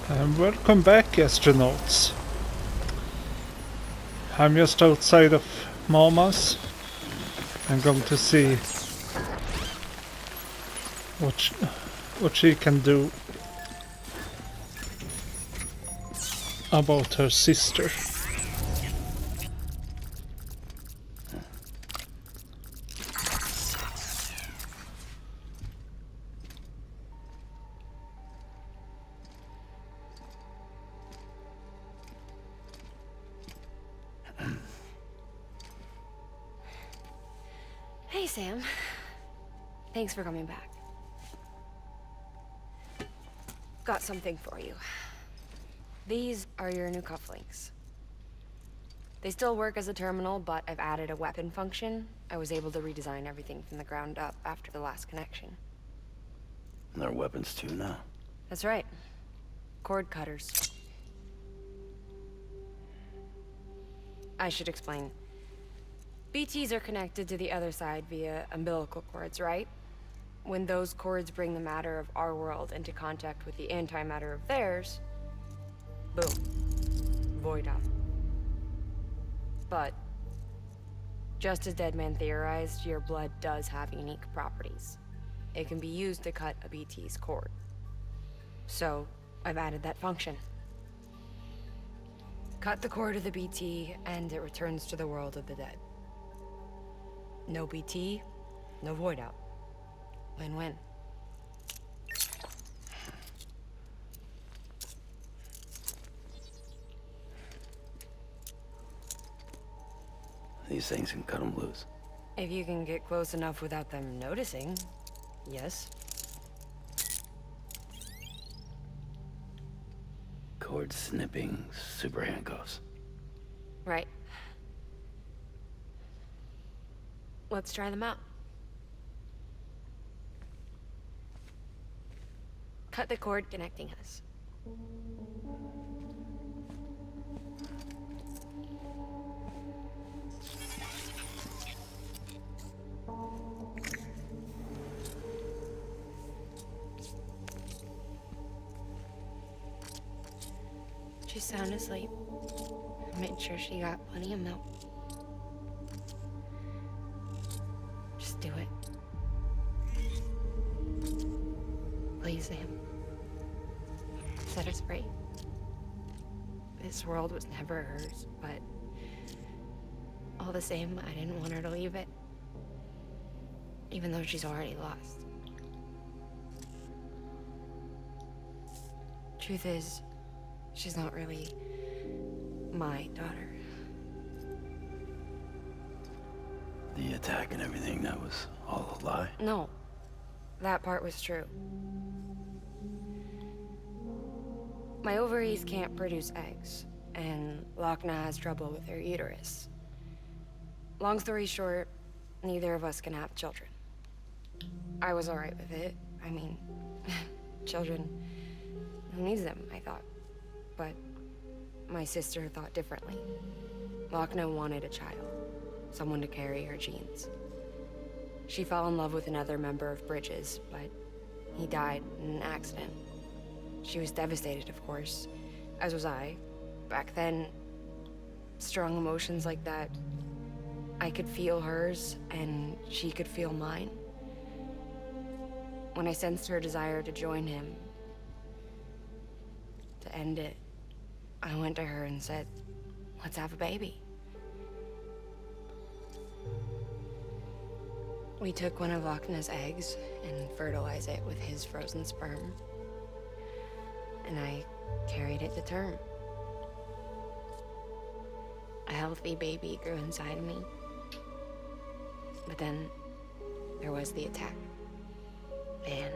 And welcome back, astronauts. I'm just outside of Mama's. I'm going to see what what she can do about her sister. Hey, Sam. Thanks for coming back. Got something for you. These are your new cufflinks. They still work as a terminal, but I've added a weapon function. I was able to redesign everything from the ground up after the last connection. And they're weapons too now. That's right. Cord cutters. I should explain. BTs are connected to the other side via umbilical cords, right? When those cords bring the matter of our world into contact with the antimatter of theirs, boom. Void out. But, just as Deadman theorized, your blood does have unique properties. It can be used to cut a BT's cord. So, I've added that function. Cut the cord of the BT, and it returns to the world of the dead. No BT, no void out. Win-win. These things can cut them loose. If you can get close enough without them noticing, yes. Cord snipping, super handcuffs. Right. Let's try them out. Cut the cord connecting us. She's sound asleep. I made sure she got plenty of milk. Just do it. Please, Sam. Set us free. This world was never hers, but all the same, I didn't want her to leave it. Even though she's already lost. Truth is, she's not really my daughter. The attack and everything, that was all a lie. No, that part was true. My ovaries can't produce eggs, and Lochna has trouble with her uterus. Long story short, neither of us can have children. I was alright with it. I mean, children, who needs them, I thought. But my sister thought differently. Lochna wanted a child, someone to carry her genes. She fell in love with another member of Bridges, but he died in an accident. She was devastated, of course, as was I. Back then, strong emotions like that, I could feel hers, and she could feel mine. When I sensed her desire to join him, to end it, I went to her and said, let's have a baby. We took one of Lochna's eggs and fertilized it with his frozen sperm. And I carried it to term. A healthy baby grew inside me. But then there was the attack. And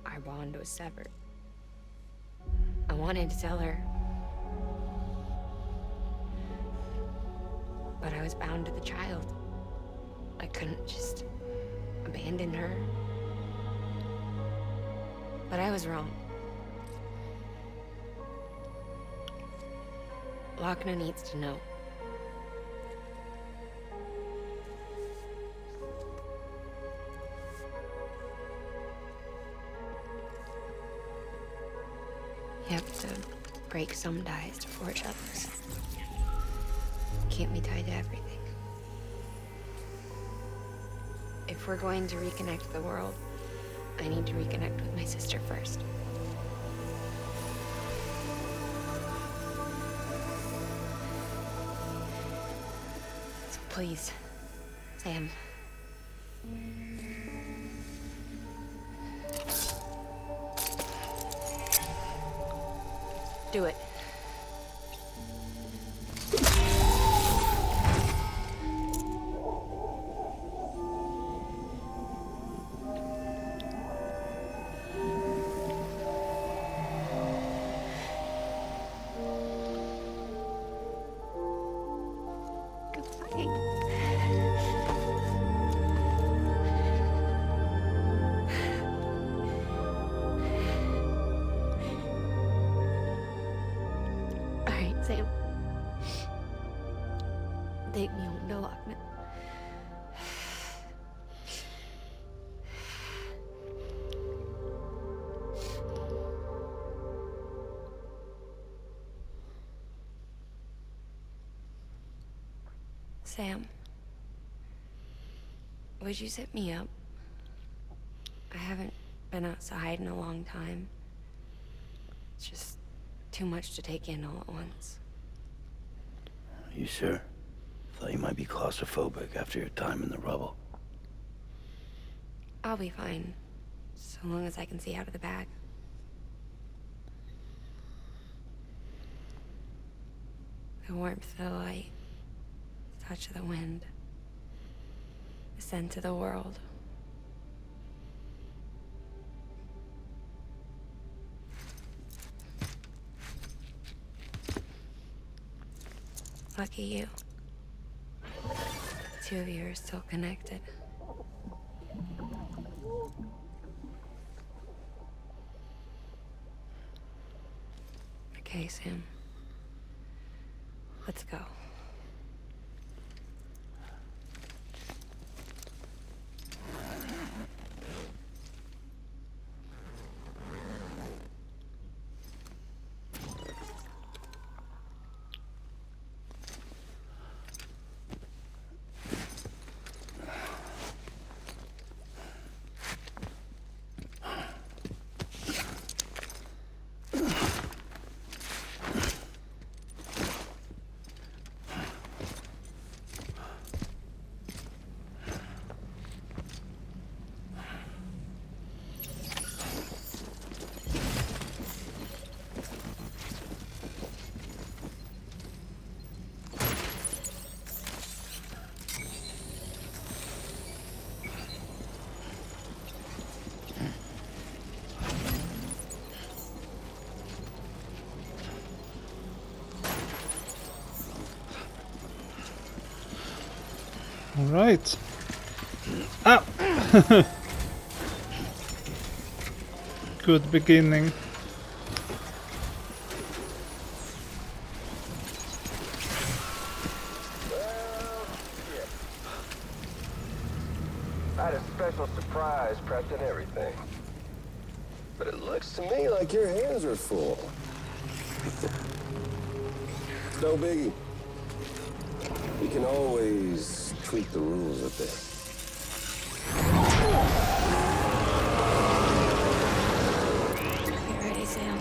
our bond was severed. I wanted to tell her. But I was bound to the child. I couldn't just abandon her. But I was wrong. Lochna needs to know. You have to break some ties to forge others. Keep me tied to everything. If we're going to reconnect the world, I need to reconnect with my sister first. So please, Sam. Do it. Sam. Take me home to Lockman. Sam, would you set me up? I haven't been outside in a long time. It's just too much to take in all at once. You sure? Thought you might be claustrophobic after your time in the rubble. I'll be fine, so long as I can see out of the bag. The warmth of the light, the touch of the wind, the scent of the world. Lucky you. The two of you are still connected. Okay, Sam. Let's go. All right. Ah! Good beginning. I had a special surprise prepped and everything. But it looks to me like your hands are full. No biggie. We can always tweak the rules a bit. You ready, Sam?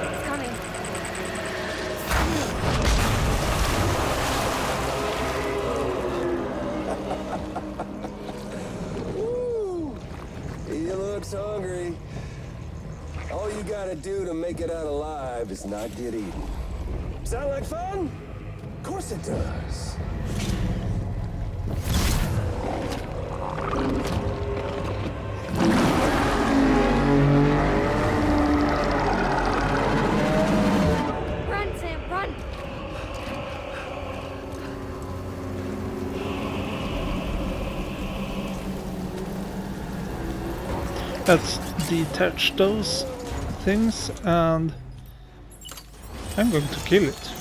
It's coming. Woo! He looks hungry. All you gotta do to make it out alive is not get eaten. Sound like fun? Of course it does. Run, Sam, run! Let's detach those things and I'm going to kill it.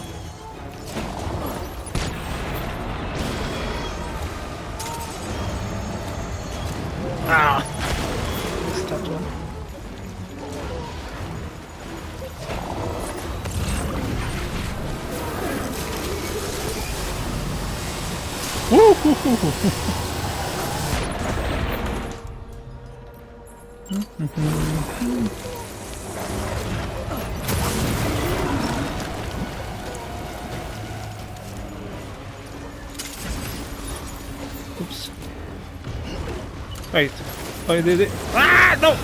Oops. Wait. I did it. Ah, no!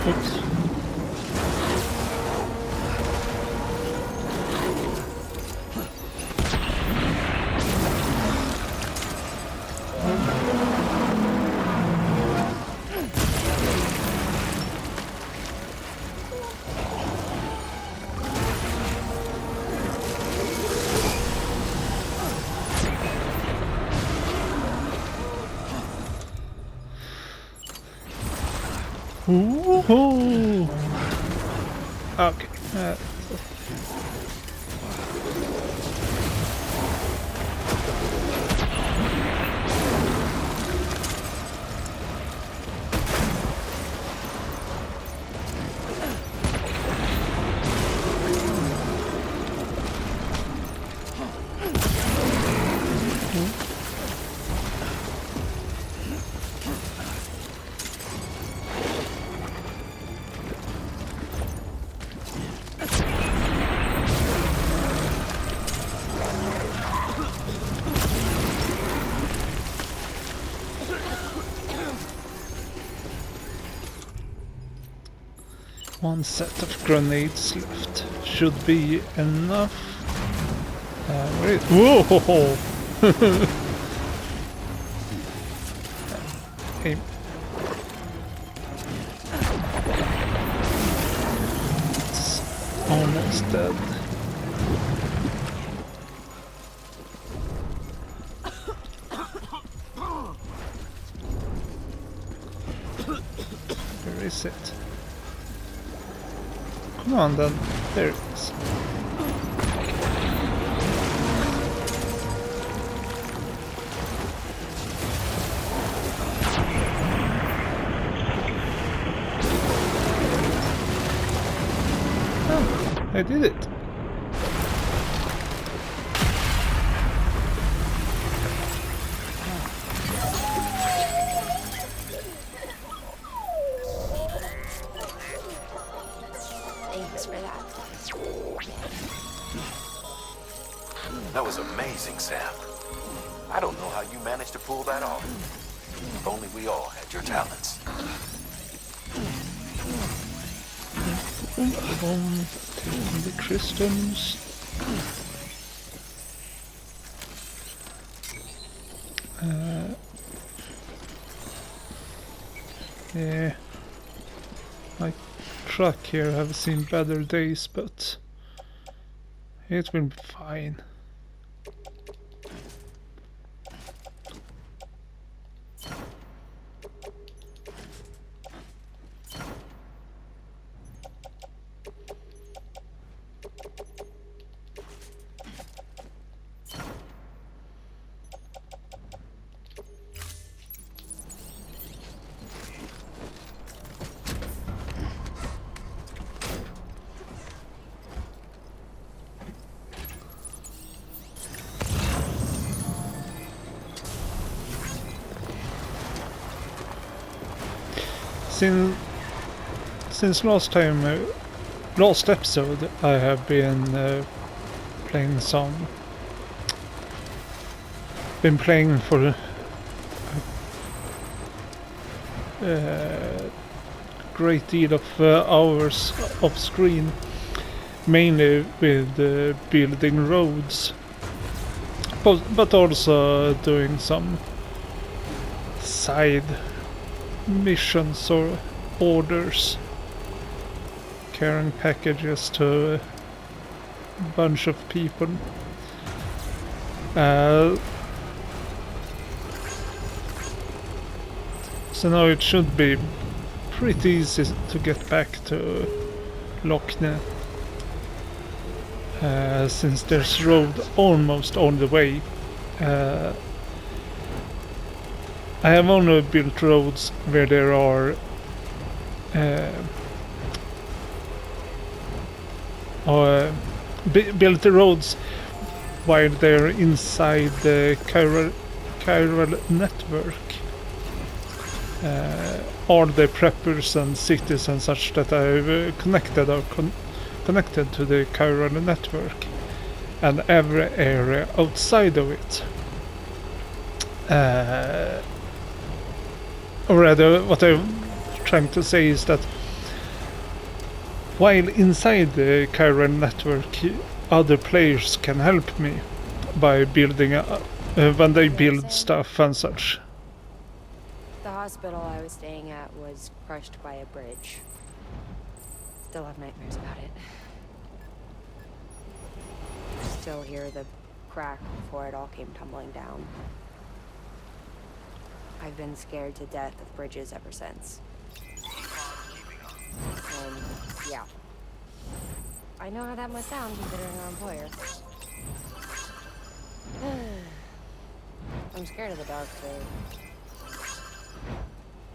Oops. Ooh. Okay. One set of grenades left. Should be enough. Where is... Whoa! Aim. It's almost dead. Where is it? Come on then, there it is. Oh, I did it. Thanks for that. That was amazing, Sam. I don't know how you managed to pull that off. If only we all had your talents. Taking the crystals. Yeah. My truck here have seen better days, but it will be fine. Since last episode, I have been playing for a great deal of hours off screen, mainly with building roads, but also doing some side missions or orders, carrying packages to a bunch of people. So now it should be pretty easy to get back to Loch Ness, since there's road almost on the way. I have only built roads where there are built the roads while they're inside the chiral network. All the preppers and cities and such that I've connected are connected to the chiral network, and every area outside of it. Or rather, what I'm trying to say is that while inside the chiral network, other players can help me by building when they build stuff and such. The hospital I was staying at was crushed by a bridge. Still have nightmares about it. Still hear the crack before it all came tumbling down. I've been scared to death of bridges ever since. And yeah. I know how that must sound considering our employer. I'm scared of the dark too.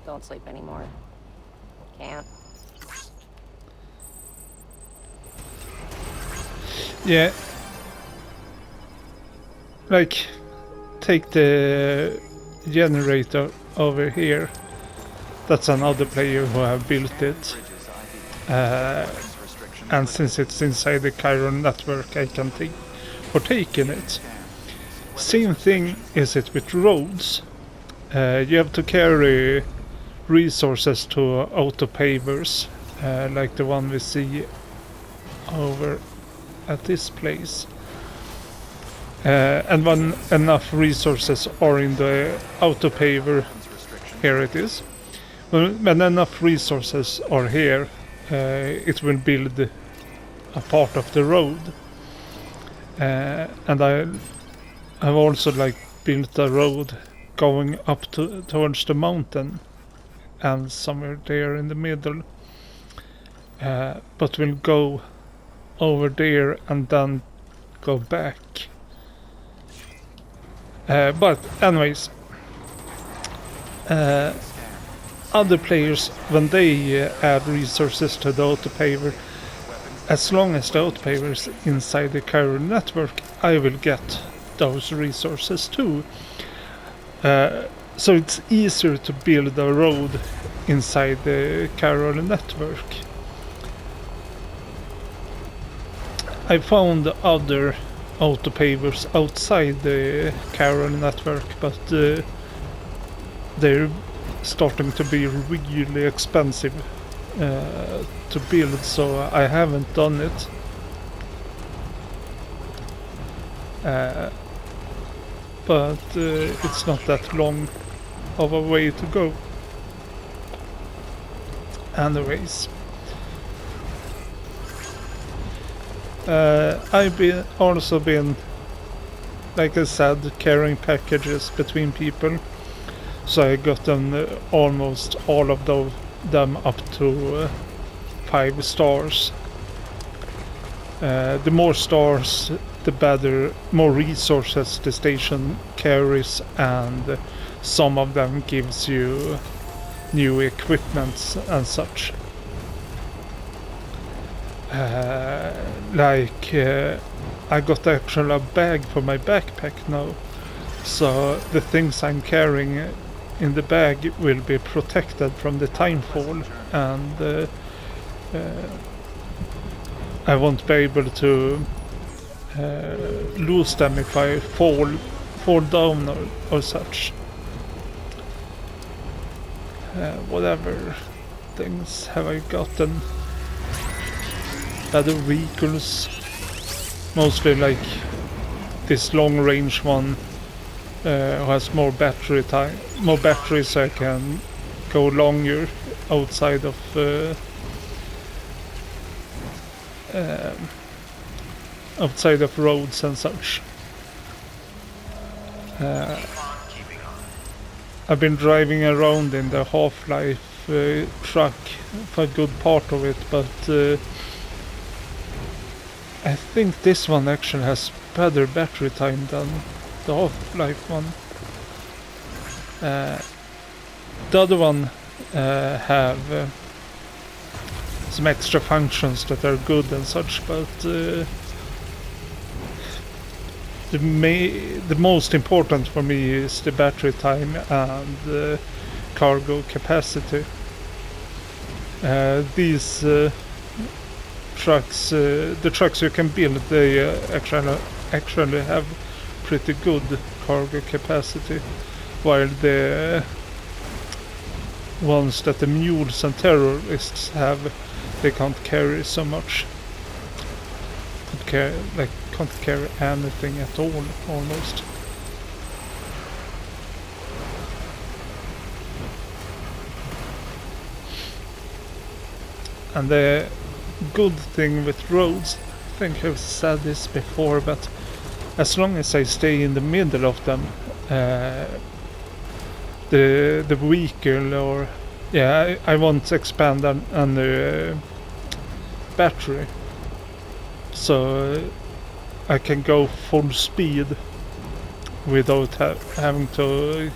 Don't sleep anymore. Can't. Yeah. Like, take the generator over here. That's another player who have built it. And since it's inside the chiral network, I can partake in it. Same thing is it with roads. You have to carry resources to auto-pavers, like the one we see over at this place. And when enough resources are in the auto-paver, here it is. When enough resources are here, it will build a part of the road. And I've also built a road going up towards the mountain and somewhere there in the middle, but we'll go over there and then go back. But anyways, other players, when they add resources to the autopaver, as long as the autopaver is inside the chiral network, I will get those resources too. So it's easier to build a road inside the chiral network. I found other autopavers outside the chiral network, but they're starting to be really expensive to build, so I haven't done it. But it's not that long of a way to go. Anyways, I've also been, like I said, carrying packages between people. So I got them almost all of them up to 5 stars. The more stars, the better, more resources the station carries, and some of them gives you new equipment and such. I got actually a bag for my backpack now, so the things I'm carrying in the bag will be protected from the timefall, and I won't be able to lose them if I fall down or such. Whatever things have I gotten? Better vehicles, mostly like this long range one who has more battery time, more battery, so I can go longer outside of outside of roads and such. I've been driving around in the Half-Life truck for a good part of it, but I think this one actually has better battery time than the Half-Life one. The other one have some extra functions that are good and such, but the most important for me is the battery time and cargo capacity. These trucks, the trucks you can build, they actually have pretty good cargo capacity, while the ones that the mules and terrorists have, they can't carry so much. Can't carry anything at all, almost. And the good thing with roads, I think I've said this before, but as long as I stay in the middle of them, the vehicle, or I won't expand on the battery, so I can go full speed without having to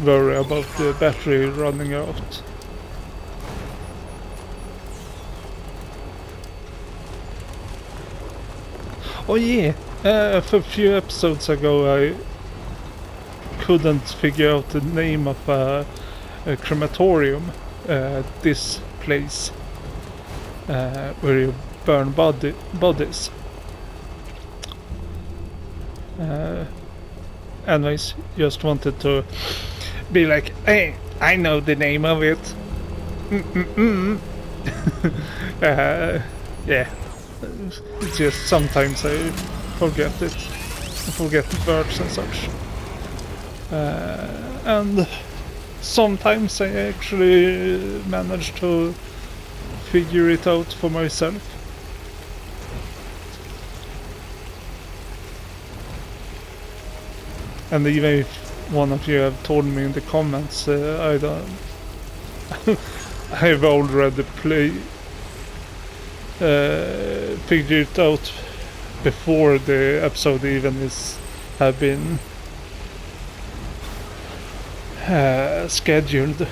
worry about the battery running out. Oh yeah, for a few episodes ago I couldn't figure out the name of a crematorium, this place where you burn bodies. Anyways, just wanted to be like, hey, I know the name of it. Yeah, it's just sometimes I forget it. I forget words and such. And sometimes I actually manage to figure it out for myself. And even if one of you have told me in the comments, I don't. I've already figured it out before the episode even have been scheduled.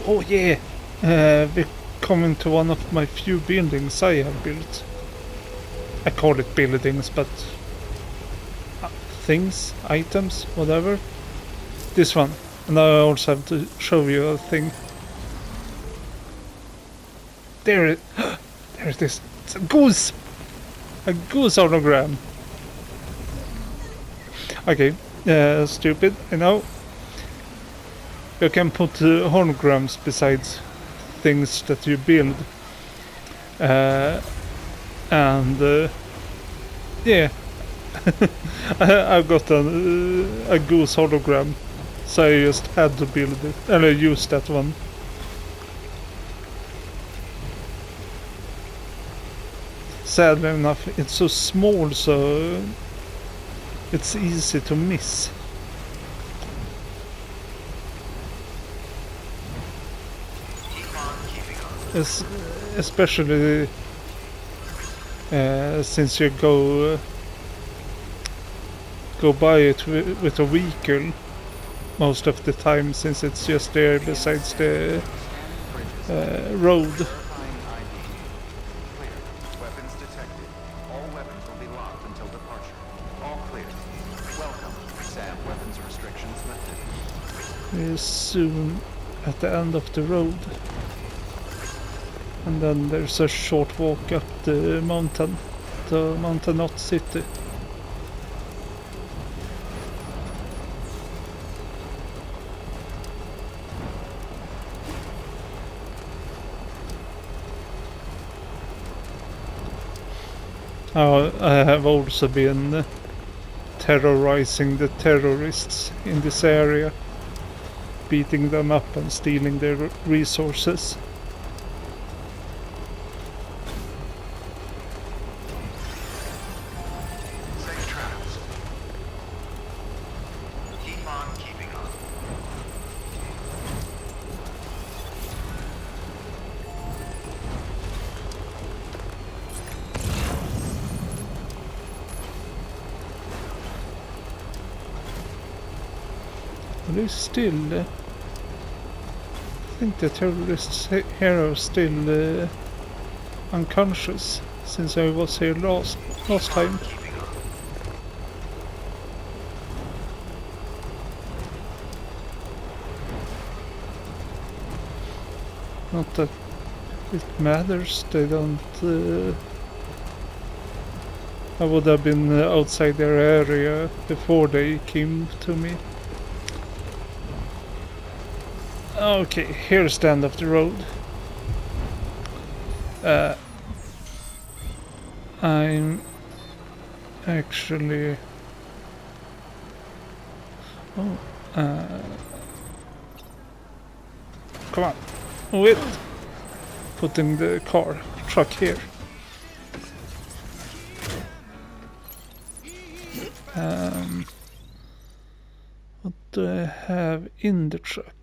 Oh yeah, we're coming to one of my few buildings I have built. I call it buildings, but things, items, whatever. This one. And I also have to show you a thing. There it is. It's a goose! A goose hologram. Okay, stupid, I know. You can put holograms besides things that you build. And yeah, I got a goose hologram, so I just had to build it, and I used that one. Sadly enough, it's so small, so it's easy to miss. Especially since you go by it with a vehicle most of the time, since it's just there besides the road. Weapons detected. All weapons will be locked until departure. All clear. Welcome. Sam, weapons restrictions lifted. We're soon at the end of the road. And then there's a short walk up the mountain to Mountain City. I have also been terrorizing the terrorists in this area. beating them up and stealing their resources. Safe travels. Keep on keeping on. There's still... I think the terrorists here are still unconscious, since I was here last time. Keeping on. Not that it matters, they don't... I would have been outside their area before they came to me. Okay, here's the end of the road. I'm actually... Oh, come on, wait! Putting the truck here. What do I have in the truck?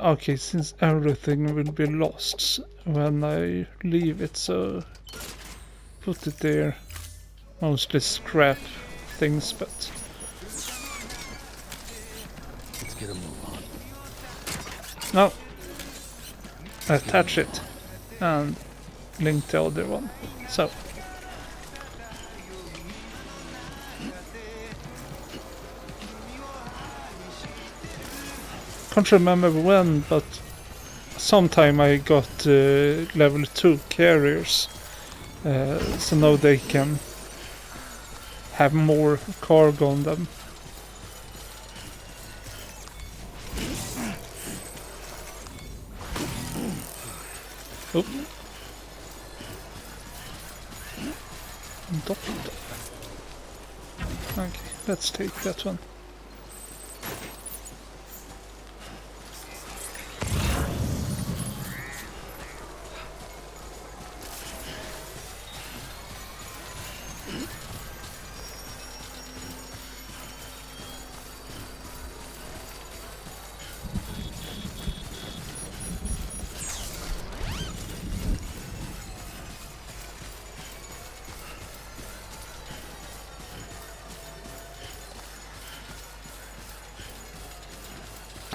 Okay, since everything will be lost when I leave it, so put it there. Mostly scrap things, but Let's get a move on. no. Attach it and link the other one. So can't remember when, but sometime I got level 2 carriers, so now they can have more cargo on them. Oh. Doctor. Okay, let's take that one.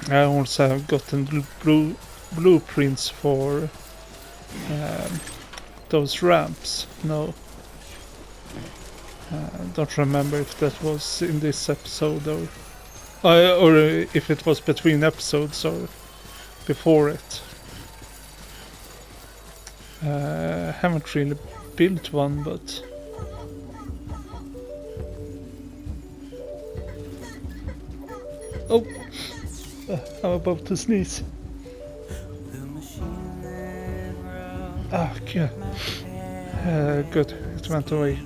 I also have gotten blueprints for those ramps. No, don't remember if that was in this episode or if it was between episodes or before it. Haven't really built one, but oh. I'm about to sneeze. Ah, yeah. Good, it went away.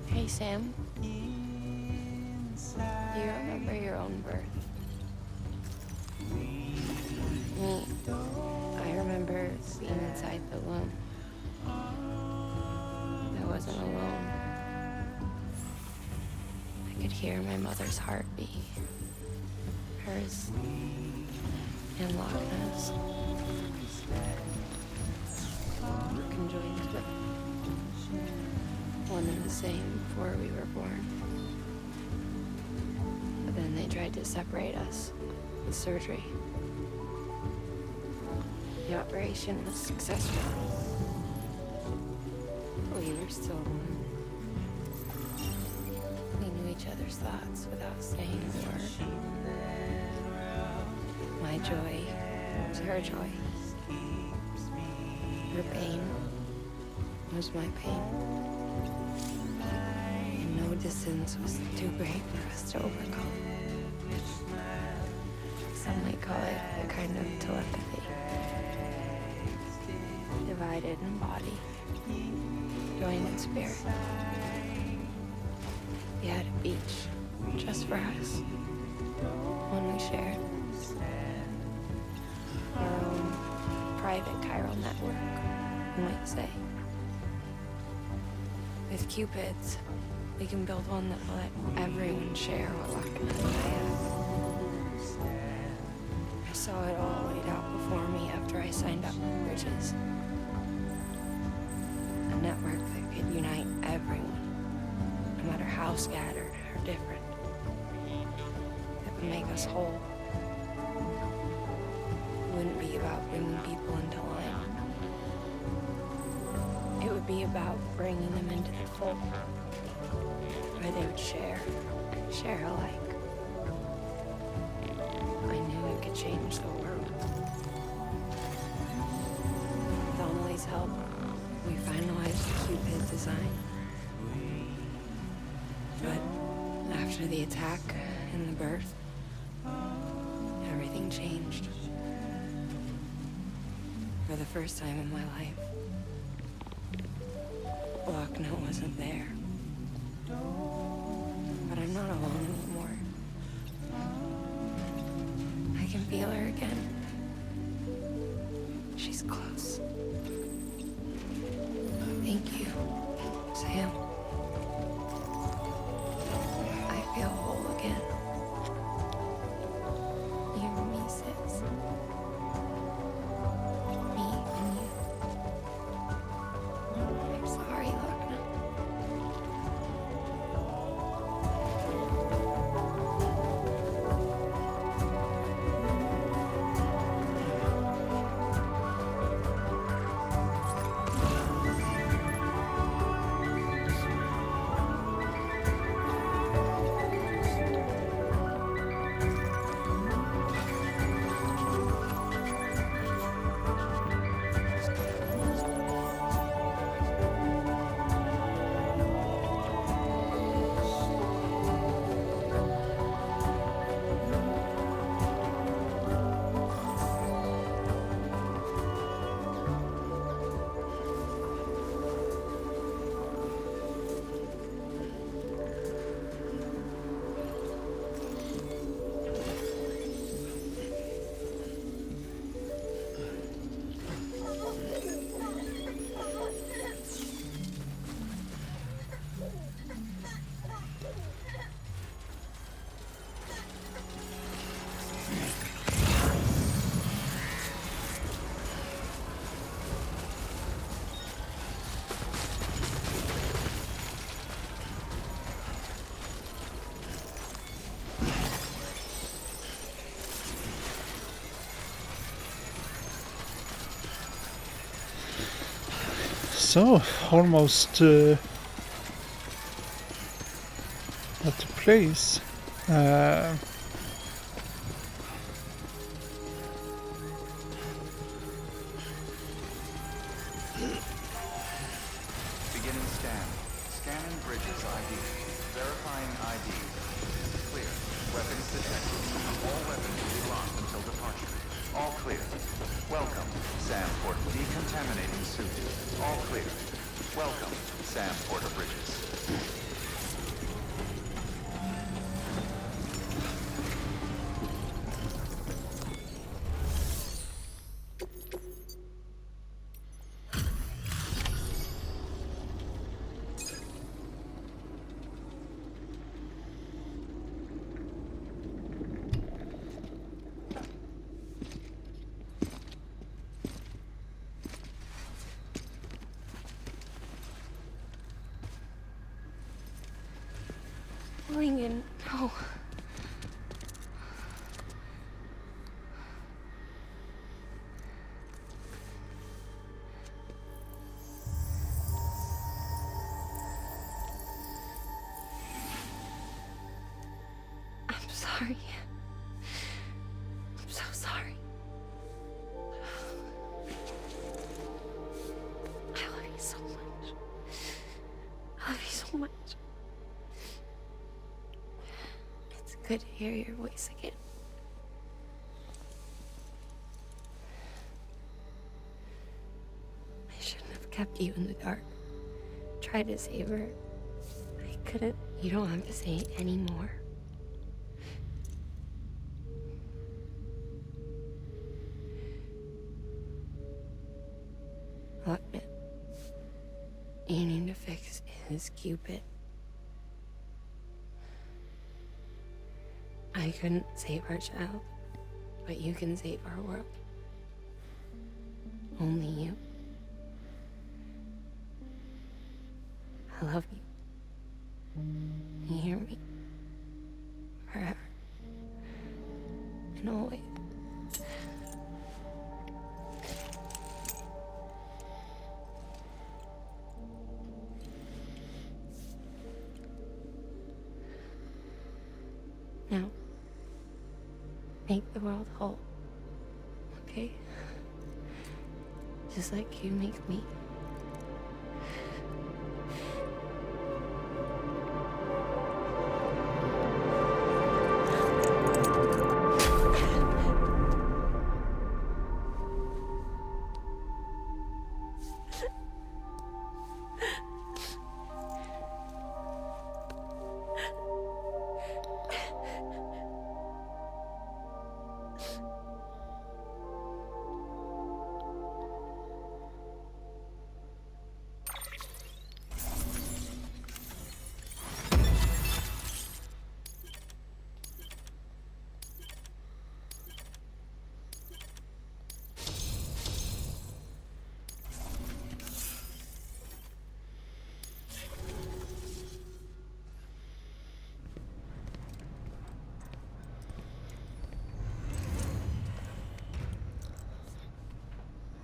Hey, Sam. Do you remember your own birth? Me, I remember being inside the womb. I wasn't alone. I could hear my mother's heartbeat. Hers and Loch Ness. Conjoined with one and the same before we were born. But then they tried to separate us with surgery. The operation was successful. We were still one. We knew each other's thoughts without saying a word. My joy was her joy. Her pain was my pain. distance was too great for us to overcome. Some might call it a kind of telepathy. Divided in body, joined in spirit. We had a beach just for us. One we shared. Our own private chiral network, you might say. With Cupids, we can build one that will let everyone share what Loch and I have. I saw it all laid out before me after I signed up for Bridges. A network that could unite everyone, no matter how scattered or different. That would make us whole. It wouldn't be about bringing people into line. It would be about bringing them into the fold, where they would share alike. I knew it could change the world. With Donnelly's help, we finalized the Cupid design. But after the attack and the birth, everything changed. For the first time in my life, Lochna wasn't there. But I'm not alone anymore. I can feel her again. She's close. Thank you, Sam. I feel whole again. You and me, sis. Me and you. I'm sorry, Lochna. So, almost at the place. Beginning scan. Scanning Bridges ID. Verifying ID. Clear. Weapons detected. All weapons will be locked until departure. All clear. Welcome, Sam Porter. Decontaminating suit. All clear. Welcome, Sam Porter Bridges. Lincoln, no. I'm sorry. I'm so sorry. I love you so much. I love you so much. could hear your voice again. I shouldn't have kept you in the dark. Tried to save her. I couldn't. You don't have to say it anymore. Look, man. You need to fix his Cupid. I couldn't save our child, but you can save our world. Only you. I love you. You hear me? Forever. And always. Now, make the world whole. Okay? Just like you make me.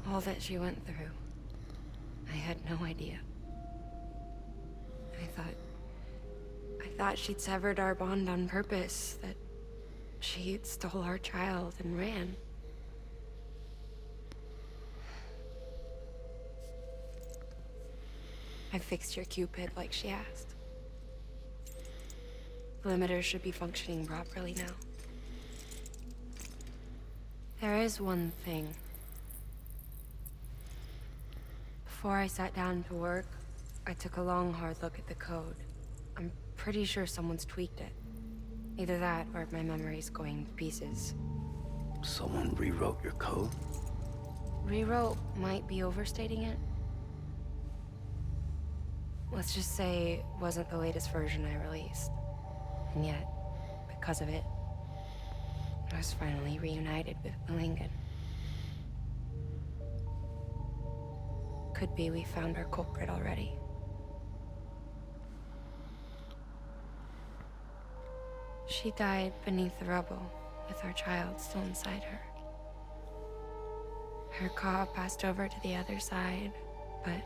All that she went through, I had no idea. I thought she'd severed our bond on purpose, that she stole our child and ran. I fixed your Cupid like she asked. The limiter should be functioning properly now. There is one thing. Before I sat down to work, I took a long, hard look at the code. I'm pretty sure someone's tweaked it. Either that, or my memory's going to pieces. Someone rewrote your code? Rewrote might be overstating it. Let's just say it wasn't the latest version I released. And yet, because of it, I was finally reunited with Malingan. Could be we found our culprit already. She died beneath the rubble, with our child still inside her. Her Ka passed over to the other side, but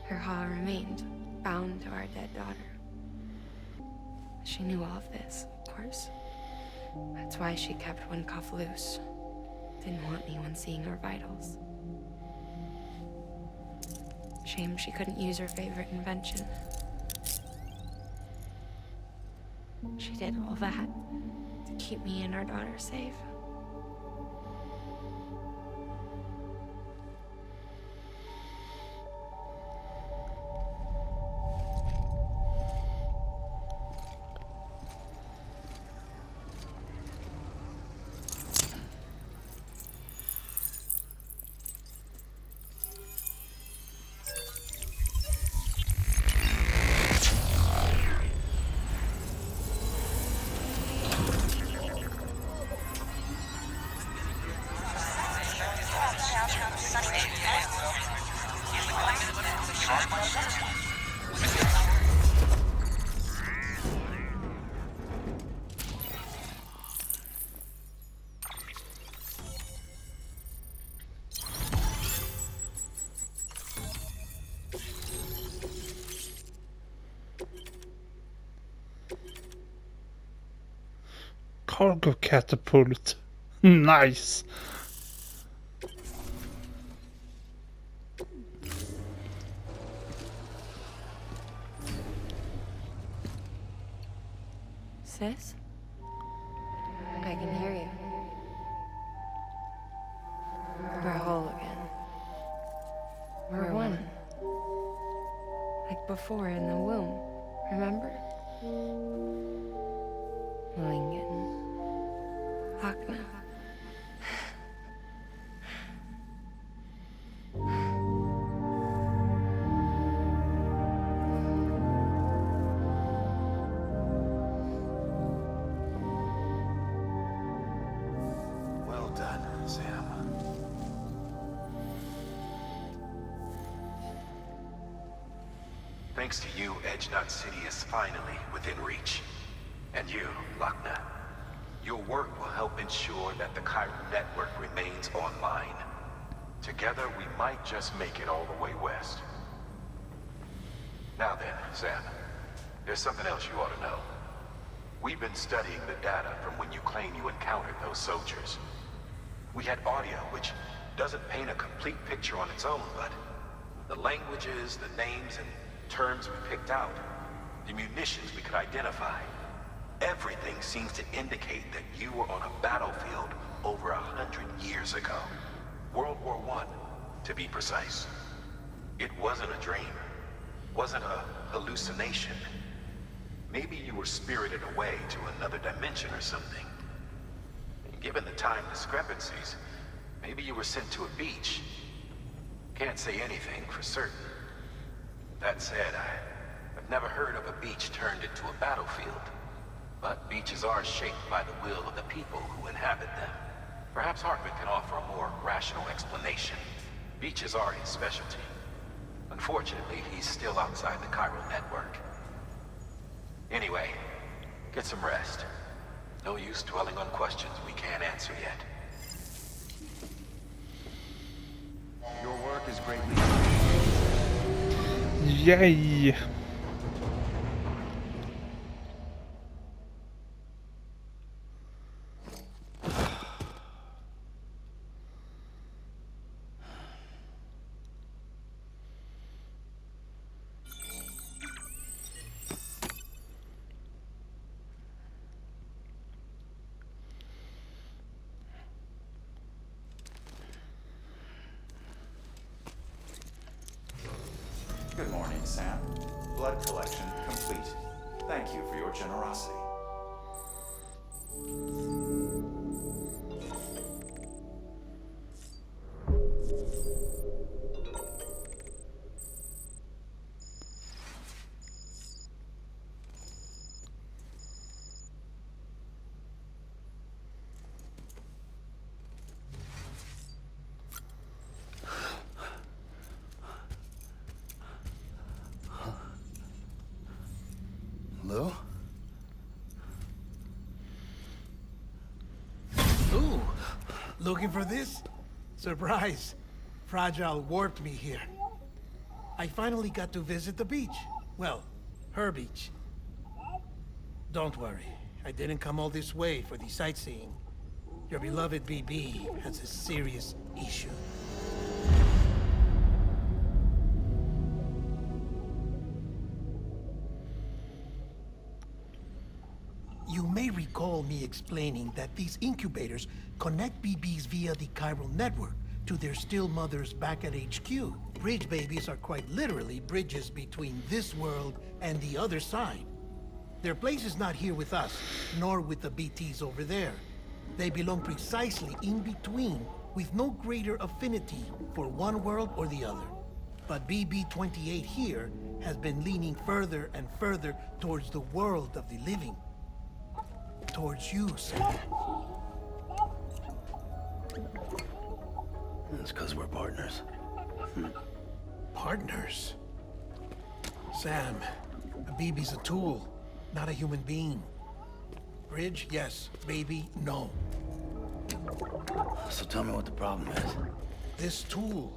her Ha remained, bound to our dead daughter. She knew all of this, of course. That's why she kept one cuff loose. Didn't want anyone seeing her vitals. Shame she couldn't use her favorite invention. She did all that to keep me and our daughter safe. Cargo catapult. Nice. Sis? I can hear you. We're whole again. We're one. Like before in the womb, remember? Lingen. Lochna. Well done, Sam. Thanks to you, Edgenut City is finally within reach. And you, Lochna, your work will help ensure that the Chiron network remains online. Together, we might just make it all the way west. Now then, Sam, there's something else you ought to know. We've been studying the data from when you claim you encountered those soldiers. We had audio which doesn't paint a complete picture on its own, but the languages, the names, and terms we picked out, the munitions we could identify, everything seems to indicate that you were on a battlefield over 100 years ago. World War I, to be precise. It wasn't a dream. Wasn't a hallucination. Maybe you were spirited away to another dimension or something. Given the time discrepancies, maybe you were sent to a beach. Can't say anything for certain. That said, I've never heard of a beach turned into a battlefield. But beaches are shaped by the will of the people who inhabit them. Perhaps Hartman can offer a more rational explanation. Beaches are his specialty. Unfortunately, he's still outside the Chiron network. Anyway, get some rest. No use dwelling on questions we can't answer yet. Your work is greatly Yay! Good morning, Sam. Blood collection complete. Thank you for your generosity. Lou? Ooh, looking for this? Surprise. Fragile warped me here. I finally got to visit the beach. Well, her beach. Don't worry, I didn't come all this way for the sightseeing. Your beloved BB has a serious issue. You may recall me explaining that these incubators connect BBs via the chiral network to their still mothers back at HQ. Bridge babies are quite literally bridges between this world and the other side. Their place is not here with us, nor with the BTs over there. They belong precisely in between, with no greater affinity for one world or the other. But BB-28 here has been leaning further and further towards the world of the living. Towards you, Sam. It's because we're partners. Partners? Sam, a BB's a tool, not a human being. Bridge, yes. Baby, no. So tell me what the problem is. This tool,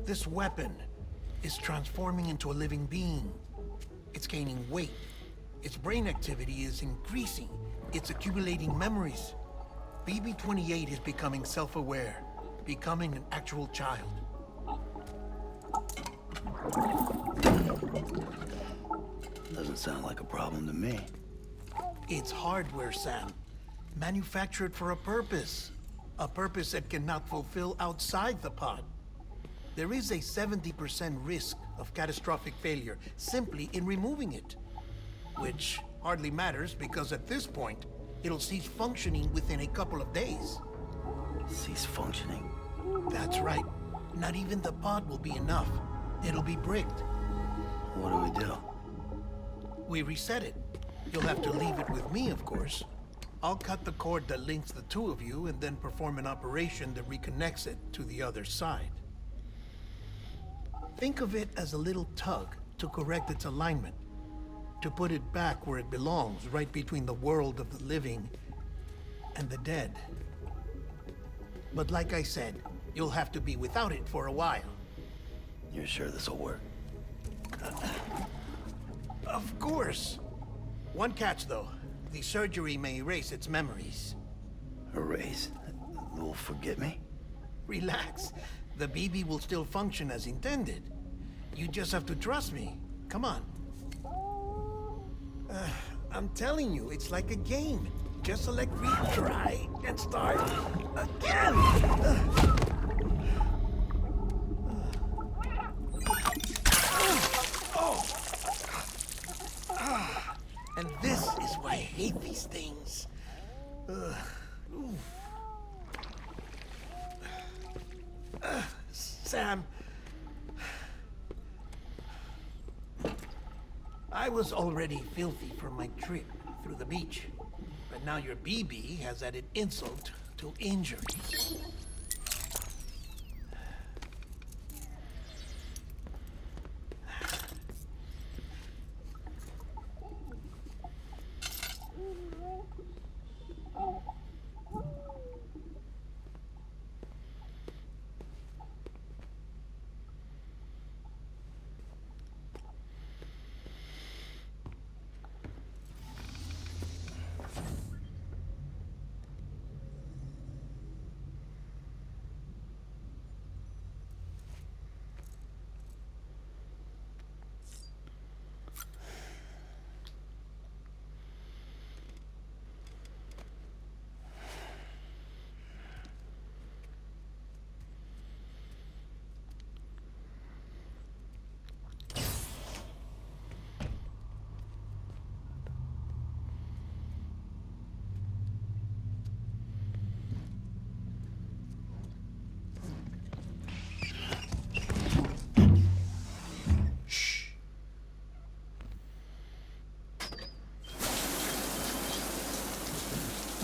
this weapon, is transforming into a living being. It's gaining weight. Its brain activity is increasing. It's accumulating memories. BB-28 is becoming self-aware, becoming an actual child. Doesn't sound like a problem to me. It's hardware, Sam. Manufactured for a purpose. A purpose that cannot fulfill outside the pod. There is a 70% risk of catastrophic failure simply in removing it. Which hardly matters because at this point, it'll cease functioning within a couple of days. Cease functioning. That's right. Not even the pod will be enough. It'll be bricked. What do we do? We reset it. You'll have to leave it with me, of course. I'll cut the cord that links the two of you and then perform an operation that reconnects it to the other side. Think of it as a little tug to correct its alignment, to put it back where it belongs, right between the world of the living and the dead. But like I said, you'll have to be without it for a while. You're sure this'll work? Of course. One catch, though. The surgery may erase its memories. Erase? They'll forget me? Relax. The BB will still function as intended. You just have to trust me. Come on. I'm telling you, it's like a game. Just select retry and start again. And this is why I hate these things. Sam, I was already filthy from my trip through the beach, but now your BB has added insult to injury.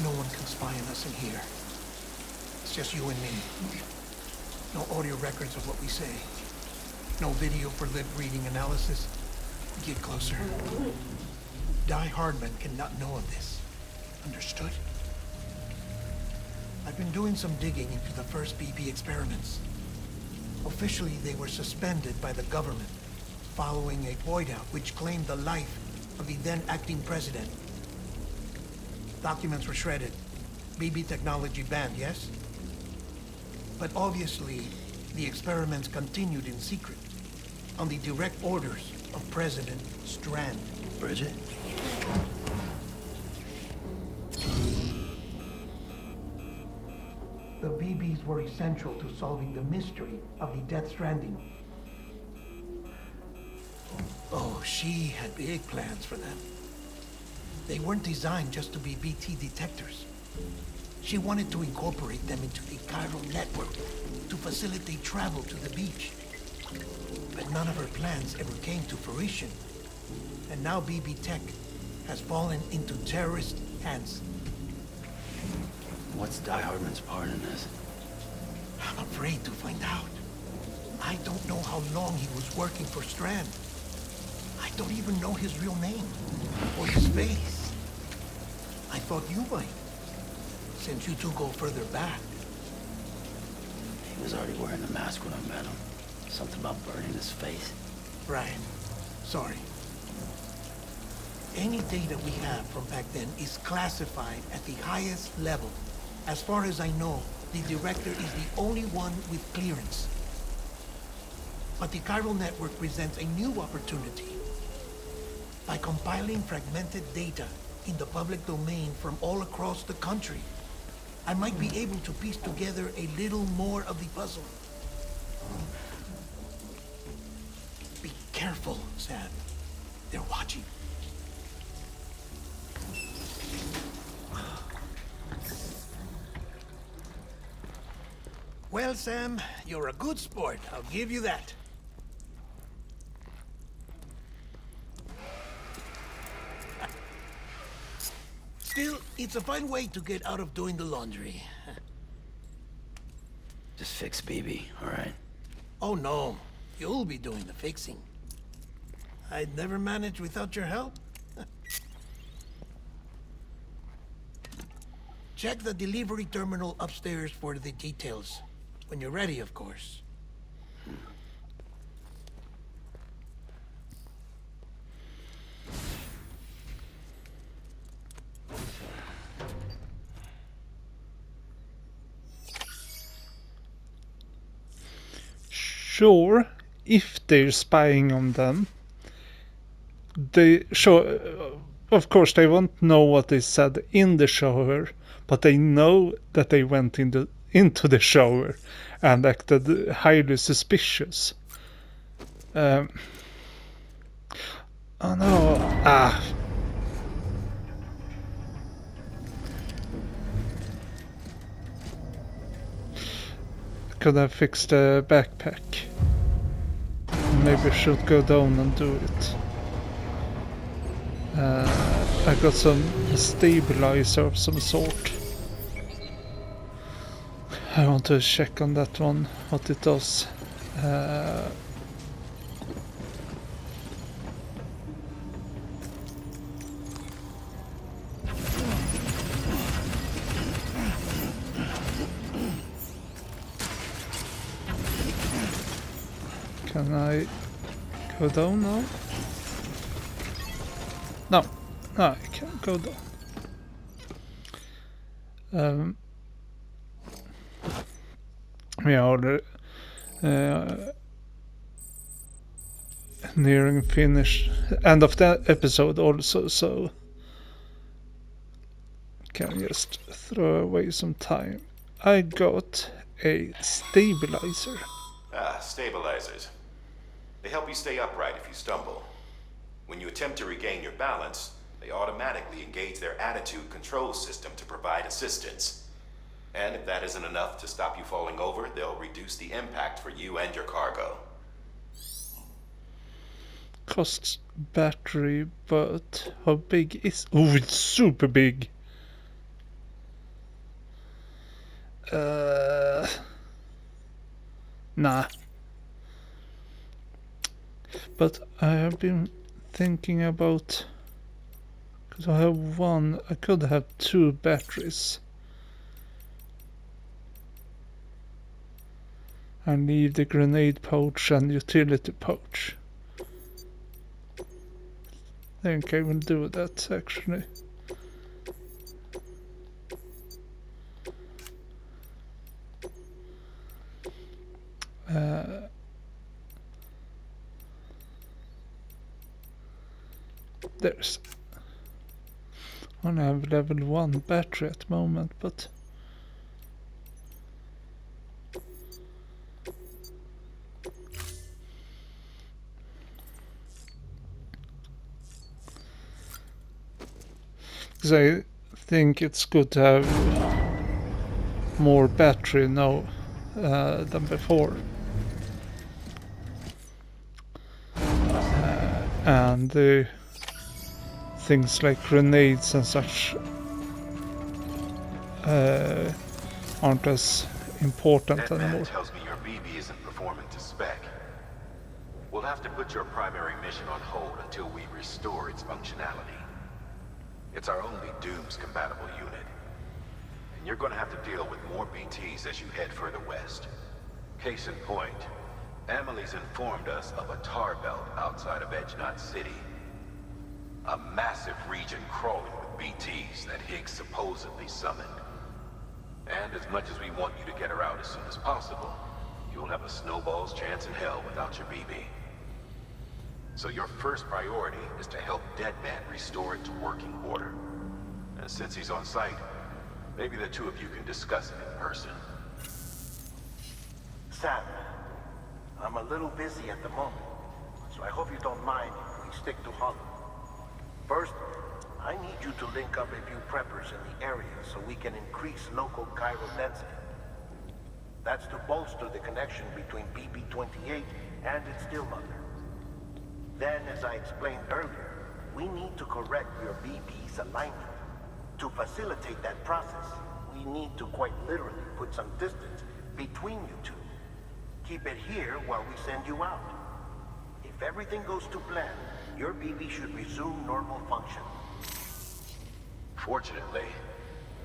No one can spy on us in here. It's just you and me. No audio records of what we say. No video for lip-reading analysis. Get closer. Die Hardman cannot know of this. Understood? I've been doing some digging into the first BB experiments. Officially, they were suspended by the government, following a void-out which claimed the life of the then-acting president. Documents were shredded. BB technology banned, yes? But obviously, the experiments continued in secret, on the direct orders of President Strand. Bridget? The BBs were essential to solving the mystery of the Death Stranding. Oh, she had big plans for them. They weren't designed just to be BT detectors. She wanted to incorporate them into the chiral network to facilitate travel to the beach. But none of her plans ever came to fruition. And now BB Tech has fallen into terrorist hands. What's Die Hardman's part in this? I'm afraid to find out. I don't know how long he was working for Strand. I don't even know his real name or his face. I thought you might, since you two go further back. He was already wearing the mask when I met him. Something about burning his face. Right. Sorry. Any data we have from back then is classified at the highest level. As far as I know, the director is the only one with clearance. But the chiral network presents a new opportunity. By compiling fragmented data in the public domain from all across the country. I might be able to piece together a little more of the puzzle. Be careful, Sam. They're watching. Well, Sam, you're a good sport. I'll give you that. Still, it's a fine way to get out of doing the laundry. Just fix BB, all right? Oh no, you'll be doing the fixing. I'd never manage without your help. Check the delivery terminal upstairs for the details. When you're ready, of course. Sure, if they're spying on them, they of course they won't know what they said in the shower, but they know that they went into the shower and acted highly suspicious. Oh no! Could have fixed the backpack. Maybe I should go down and do it. I got some stabilizer of some sort. I want to check on that one, what it does. Can I go down now? No, I can't go down. We are nearing finish end of the episode also, so can just throw away some time. I got a stabilizer. Stabilizers. They help you stay upright if you stumble. When you attempt to regain your balance, they automatically engage their attitude control system to provide assistance. And if that isn't enough to stop you falling over, they'll reduce the impact for you and your cargo. Costs battery, but how big is... Oh, it's super big! Nah. But I have been thinking about... Because I have one, I could have 2 batteries. I need the grenade pouch and utility pouch. I think I will do that actually. There's... I only have level 1 battery at the moment, but... Because I think it's good to have more battery now than before. And things like grenades and such aren't as important That man anymore. tells me your BB isn't performing to spec. We'll have to put your primary mission on hold until we restore its functionality. It's our only Dooms-compatible unit. And you're gonna have to deal with more BTs as you head further west. Case in point, Emily's informed us of a tar belt outside of Edge Knot City. A massive region crawling with BTs that Higgs supposedly summoned. And as much as we want you to get her out as soon as possible, you'll have a snowball's chance in hell without your BB. So your first priority is to help Deadman restore it to working order. Since he's on site, maybe the two of you can discuss it in person. Sam, I'm a little busy at the moment, so I hope you don't mind if we stick to Hollow. First, I need you to link up a few preppers in the area so we can increase local chiral density. That's to bolster the connection between BB-28 and its stillmother. Then, as I explained earlier, we need to correct your BB's alignment. To facilitate that process, we need to quite literally put some distance between you two. Keep it here while we send you out. If everything goes to plan, your BB should resume normal function. Fortunately,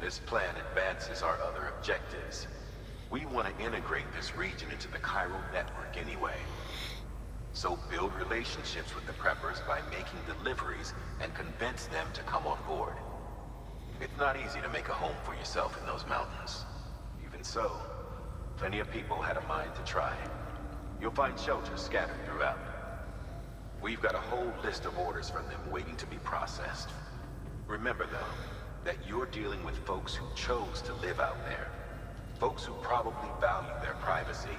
this plan advances our other objectives. We want to integrate this region into the chiral network anyway. So build relationships with the preppers by making deliveries and convince them to come on board. It's not easy to make a home for yourself in those mountains. Even so, plenty of people had a mind to try. You'll find shelters scattered throughout. We've got a whole list of orders from them waiting to be processed. Remember though, that you're dealing with folks who chose to live out there. Folks who probably value their privacy.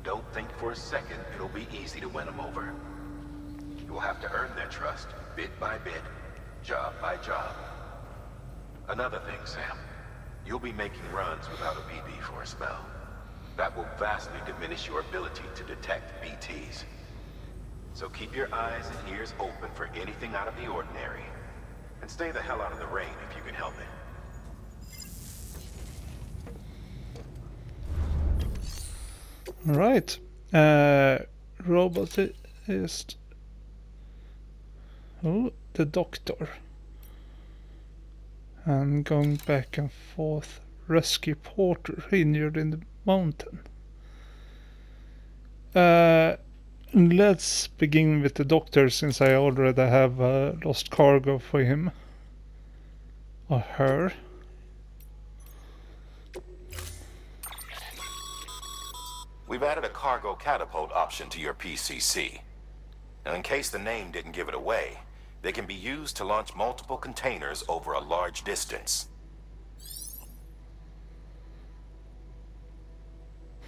Don't think for a second it'll be easy to win them over. You'll have to earn their trust, bit by bit, job by job. Another thing, Sam. You'll be making runs without a BB for a spell. That will vastly diminish your ability to detect BTs. So keep your eyes and ears open for anything out of the ordinary. And stay the hell out of the rain if you can help it. Right. Robot is... Oh, the doctor. And going back and forth. Rescue Porter injured in the mountain. Let's begin with the doctor since I already have lost cargo for him. Or her. We've added a cargo catapult option to your PCC. Now, in case the name didn't give it away, they can be used to launch multiple containers over a large distance.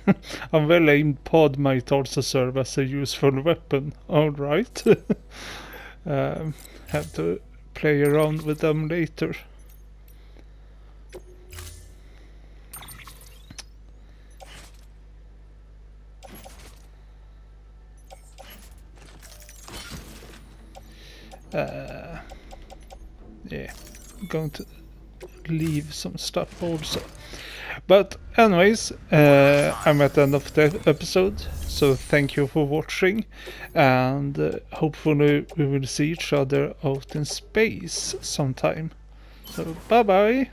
A well-aimed pod might also serve as a useful weapon. Alright. Have to play around with them later. Yeah, I'm going to leave some stuff also. But anyways, I'm at the end of the episode, so thank you for watching, and hopefully we will see each other out in space sometime. So bye bye!